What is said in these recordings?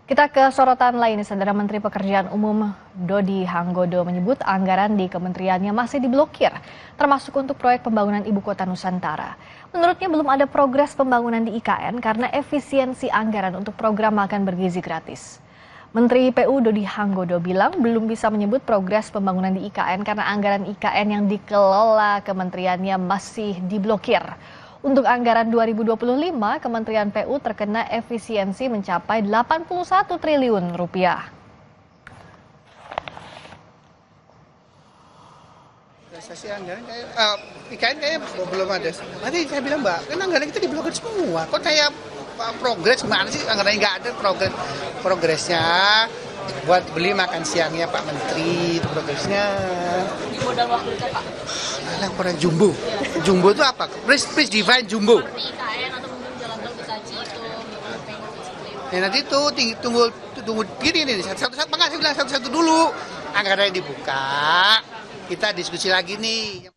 Kita ke sorotan lain, Saudara Menteri Pekerjaan Umum Dodi Hanggodo menyebut anggaran di kementeriannya masih diblokir, termasuk untuk proyek pembangunan Ibu Kota Nusantara. Menurutnya belum ada progres pembangunan di IKN karena efisiensi anggaran untuk program makan bergizi gratis. Menteri PU Dodi Hanggodo bilang belum bisa menyebut progres pembangunan di IKN karena anggaran IKN yang dikelola kementeriannya masih diblokir. Untuk anggaran 2025, Kementerian PU terkena efisiensi mencapai 81 triliun rupiah. Realisasi anggaran IKN kayaknya belum ada. Nanti saya bilang, Mbak, kan anggaran kita diblokir semua. Kok kayak progres gimana sih? Anggarannya nggak ada progresnya. Buat beli makan siangnya Pak Menteri, itu progresnya. Di modal waktu itu Pak? Yang kurang jumbo. Jumbo itu apa? Please define jumbo. Seperti IKN atau mungkin jalan tol Betaci itu. Ya nanti itu tunggu gini satu-satu, makanya saya bilang satu-satu dulu. Anggarannya dibuka, kita diskusi lagi nih.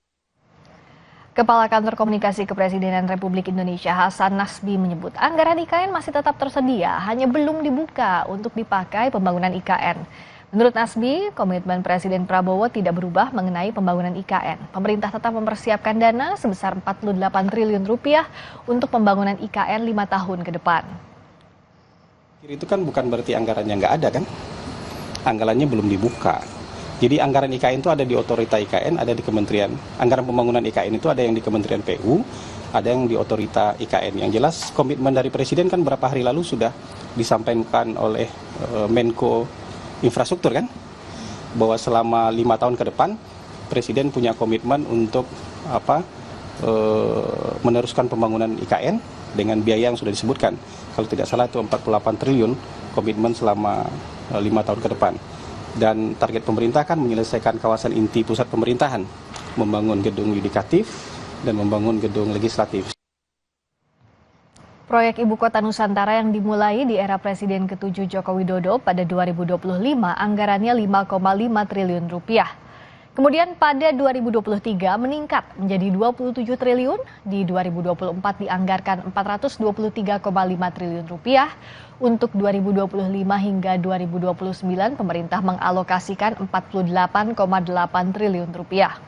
Kepala Kantor Komunikasi Kepresidenan Republik Indonesia Hasan Nasbi menyebut anggaran IKN masih tetap tersedia, hanya belum dibuka untuk dipakai pembangunan IKN. Menurut Nasbi, komitmen Presiden Prabowo tidak berubah mengenai pembangunan IKN. Pemerintah tetap mempersiapkan dana sebesar 48 triliun rupiah untuk pembangunan IKN 5 tahun ke depan. Itu kan bukan berarti anggarannya nggak ada kan? Anggarannya belum dibuka. Jadi anggaran IKN itu ada di otorita IKN, ada di kementerian. Anggaran pembangunan IKN itu ada yang di Kementerian PU, ada yang di otorita IKN. Yang jelas komitmen dari Presiden kan berapa hari lalu sudah disampaikan oleh Menko Infrastruktur kan, bahwa selama 5 tahun ke depan Presiden punya komitmen untuk meneruskan pembangunan IKN dengan biaya yang sudah disebutkan. Kalau tidak salah itu 48 triliun komitmen selama 5 tahun ke depan. Dan target pemerintah kan menyelesaikan kawasan inti pusat pemerintahan, membangun gedung yudikatif dan membangun gedung legislatif. Proyek Ibu Kota Nusantara yang dimulai di era Presiden ke-7 Joko Widodo pada 2025 anggarannya 5,5 triliun rupiah. Kemudian pada 2023 meningkat menjadi 27 triliun, di 2024 dianggarkan 423,5 triliun rupiah. Untuk 2025 hingga 2029 pemerintah mengalokasikan 48,8 triliun rupiah.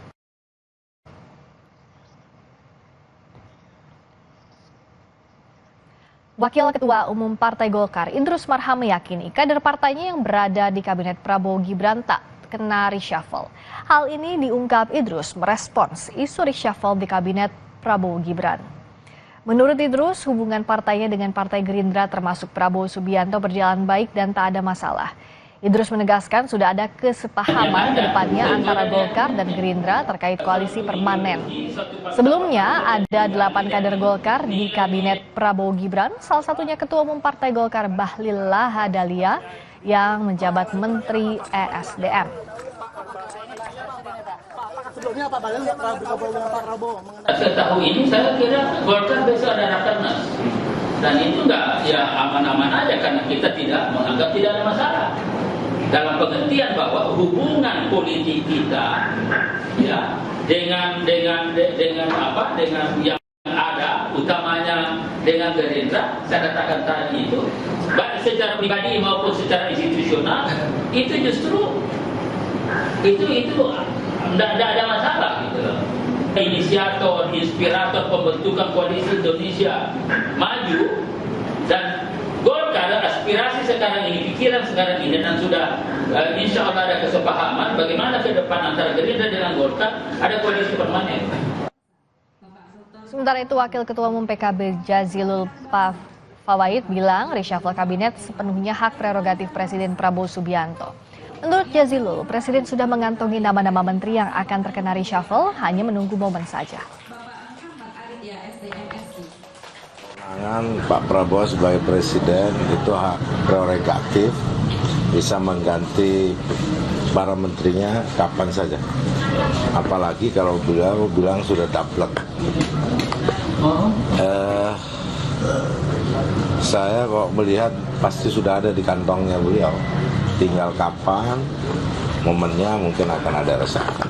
Wakil Ketua Umum Partai Golkar, Idrus Marham meyakini kader partainya yang berada di Kabinet Prabowo Gibran tak kena reshuffle. Hal ini diungkap Idrus merespons isu reshuffle di Kabinet Prabowo Gibran. Menurut Idrus, hubungan partainya dengan Partai Gerindra termasuk Prabowo Subianto berjalan baik dan tak ada masalah. Idrus menegaskan sudah ada kesepahaman ke depannya antara Golkar dan Gerindra terkait koalisi permanen. Sebelumnya ada 8 kader Golkar di Kabinet Prabowo Gibran, salah satunya Ketua Umum Partai Golkar Bahlil Lahadalia yang menjabat Menteri ESDM. Sebelumnya Pak Bahlil bergabung dengan Pak Prabowo. Setahu ini saya kira Golkar besok ada rakernas. Dan itu enggak ya aman-aman aja karena kita tidak menganggap tidak ada masalah. Dalam pengertian bahwa hubungan politik kita ya dengan yang ada utamanya dengan Gerindra, saya katakan tadi itu baik secara pribadi maupun secara institusional itu justru itu tidak ada masalah gitu loh. Inisiator, inspirator pembentukan koalisi Indonesia Maju dan Golkar aspirasi sekarang ini, pikiran sekarang ini dan sudah insya Allah ada kesepahaman bagaimana ke depan antara Gerindra dengan Golkar ada koalisi permanen. Sementara itu Wakil Ketua Umum PKB Jazilul Fawait bilang reshuffle kabinet sepenuhnya hak prerogatif Presiden Prabowo Subianto. Menurut Jazilul, Presiden sudah mengantongi nama-nama menteri yang akan terkena reshuffle, hanya menunggu momen saja. Pak Prabowo sebagai Presiden itu hak prerogatif, bisa mengganti para menterinya kapan saja. Apalagi kalau beliau bilang sudah daplek. Saya kok melihat pasti sudah ada di kantongnya beliau. Tinggal kapan momennya mungkin akan ada reshuffle.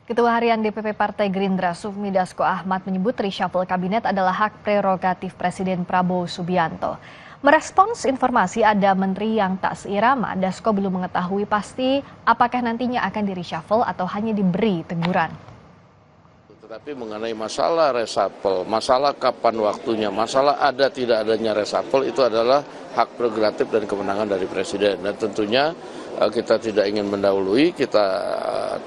Ketua Harian DPP Partai Gerindra Sufmi Dasko Ahmad menyebut reshuffle kabinet adalah hak prerogatif Presiden Prabowo Subianto. Merespons informasi ada menteri yang tak seirama, Dasko belum mengetahui pasti apakah nantinya akan di-reshuffle atau hanya diberi teguran. Tetapi mengenai masalah reshuffle, masalah kapan waktunya, masalah ada tidak adanya reshuffle itu adalah hak prerogatif dan kewenangan dari Presiden. Dan tentunya kita tidak ingin mendahului, kita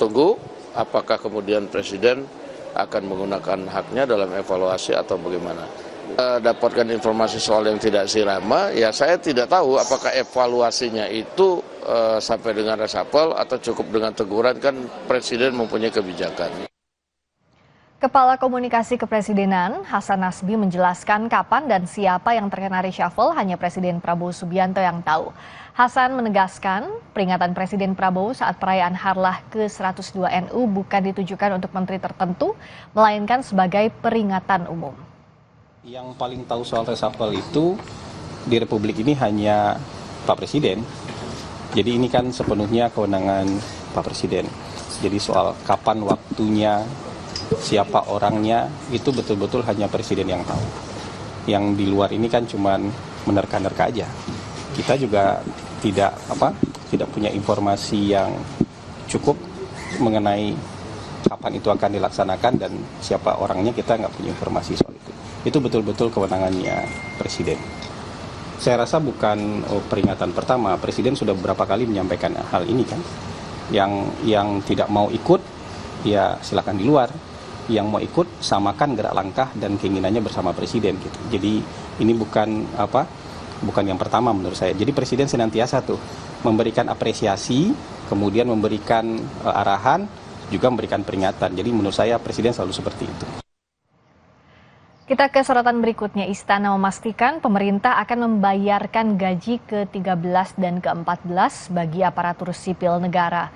tunggu apakah kemudian Presiden akan menggunakan haknya dalam evaluasi atau bagaimana. Dapatkan informasi soal yang tidak sirama, ya saya tidak tahu apakah evaluasinya itu sampai dengan reshuffle atau cukup dengan teguran, kan Presiden mempunyai kebijakan. Kepala Komunikasi Kepresidenan Hasan Nasbi menjelaskan kapan dan siapa yang terkena reshuffle hanya Presiden Prabowo Subianto yang tahu. Hasan menegaskan peringatan Presiden Prabowo saat perayaan Harlah ke-102 NU bukan ditujukan untuk menteri tertentu, melainkan sebagai peringatan umum. Yang paling tahu soal reshuffle itu di Republik ini hanya Pak Presiden. Jadi ini kan sepenuhnya kewenangan Pak Presiden. Jadi soal kapan waktunya, siapa orangnya, itu betul-betul hanya Presiden yang tahu. Yang di luar ini kan cuman menerka-nerka aja. Kita juga tidak punya informasi yang cukup mengenai kapan itu akan dilaksanakan dan siapa orangnya, kita nggak punya informasi soal itu. Itu betul-betul kewenangannya Presiden. Saya rasa bukan peringatan pertama, Presiden sudah beberapa kali menyampaikan hal ini kan. Yang tidak mau ikut, ya silakan di luar. Yang mau ikut, samakan gerak langkah dan keinginannya bersama Presiden gitu. Jadi ini bukan yang pertama menurut saya. Jadi Presiden senantiasa tuh memberikan apresiasi, kemudian memberikan arahan, juga memberikan peringatan. Jadi menurut saya Presiden selalu seperti itu. Kita ke sorotan berikutnya. Istana memastikan pemerintah akan membayarkan gaji ke-13 dan ke-14 bagi aparatur sipil negara.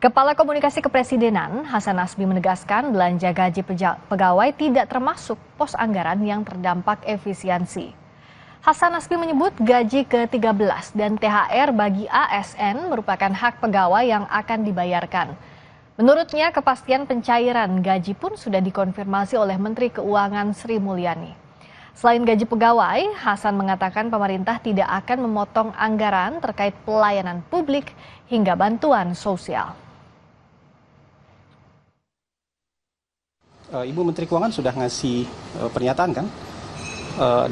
Kepala Komunikasi Kepresidenan Hasan Nasbi menegaskan belanja gaji pegawai tidak termasuk pos anggaran yang terdampak efisiensi. Hasan Nasbi menyebut gaji ke-13 dan THR bagi ASN merupakan hak pegawai yang akan dibayarkan. Menurutnya, kepastian pencairan gaji pun sudah dikonfirmasi oleh Menteri Keuangan Sri Mulyani. Selain gaji pegawai, Hasan mengatakan pemerintah tidak akan memotong anggaran terkait pelayanan publik hingga bantuan sosial. Ibu Menteri Keuangan sudah ngasih pernyataan kan,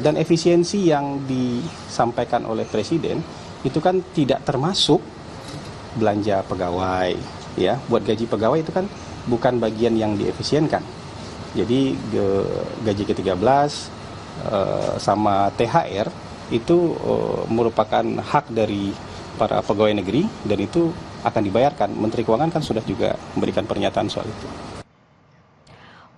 dan efisiensi yang disampaikan oleh Presiden itu kan tidak termasuk belanja pegawai. Ya, buat gaji pegawai itu kan bukan bagian yang diefisienkan. Jadi gaji ke-13 sama THR itu merupakan hak dari para pegawai negeri dan itu akan dibayarkan. Menteri Keuangan kan sudah juga memberikan pernyataan soal itu.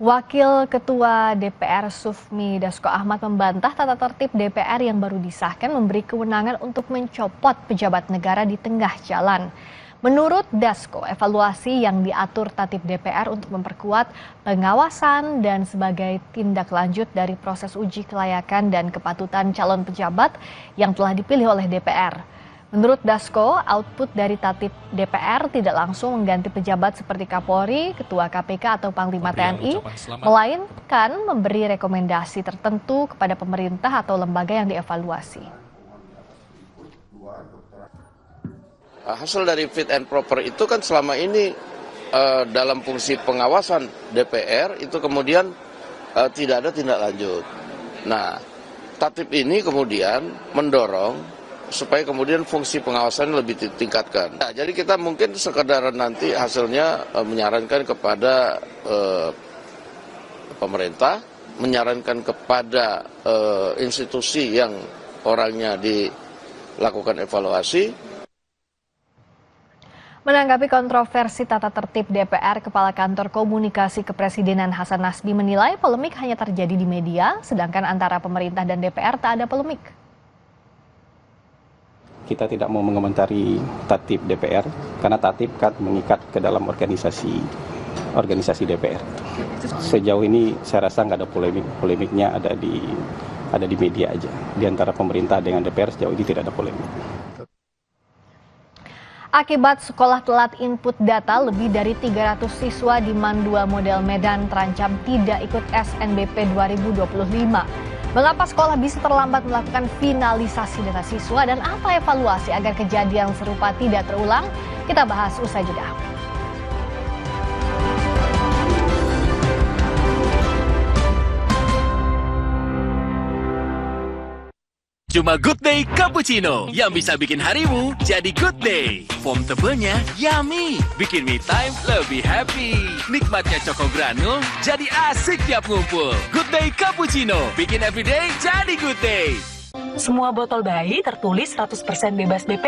Wakil Ketua DPR Sufmi Dasko Ahmad membantah tata tertib DPR yang baru disahkan memberi kewenangan untuk mencopot pejabat negara di tengah jalan. Menurut Dasko, evaluasi yang diatur tatip DPR untuk memperkuat pengawasan dan sebagai tindak lanjut dari proses uji kelayakan dan kepatutan calon pejabat yang telah dipilih oleh DPR. Menurut Dasko, output dari tatip DPR tidak langsung mengganti pejabat seperti Kapolri, Ketua KPK atau Panglima TNI, melainkan memberi rekomendasi tertentu kepada pemerintah atau lembaga yang dievaluasi. Hasil dari fit and proper itu kan selama ini dalam fungsi pengawasan DPR itu kemudian tidak ada tindak lanjut. Nah, tatip ini kemudian mendorong supaya kemudian fungsi pengawasan lebih ditingkatkan. Nah, jadi kita mungkin sekedar nanti hasilnya menyarankan kepada pemerintah, menyarankan kepada institusi yang orangnya dilakukan evaluasi. Menanggapi kontroversi tata tertib DPR, Kepala Kantor Komunikasi Kepresidenan Hasan Nasbi menilai polemik hanya terjadi di media, sedangkan antara pemerintah dan DPR tak ada polemik. Kita tidak mau mengomentari tatip DPR, karena tatip kan mengikat ke dalam organisasi DPR. Sejauh ini saya rasa nggak ada polemiknya ada di media aja. Di antara pemerintah dengan DPR sejauh ini tidak ada polemik. Akibat sekolah telat input data, lebih dari 300 siswa di MAN 2 model Medan terancam tidak ikut SNBP 2025. Mengapa sekolah bisa terlambat melakukan finalisasi data siswa dan apa evaluasi agar kejadian serupa tidak terulang? Kita bahas usai jeda. Cuma Good Day Cappuccino yang bisa bikin harimu jadi good day. Foam tebelnya yummy, bikin me time lebih happy. Nikmatnya Choco Granul jadi asik tiap ngumpul. Good Day Cappuccino, bikin everyday jadi good day. Semua botol bayi tertulis 100% bebas BPA.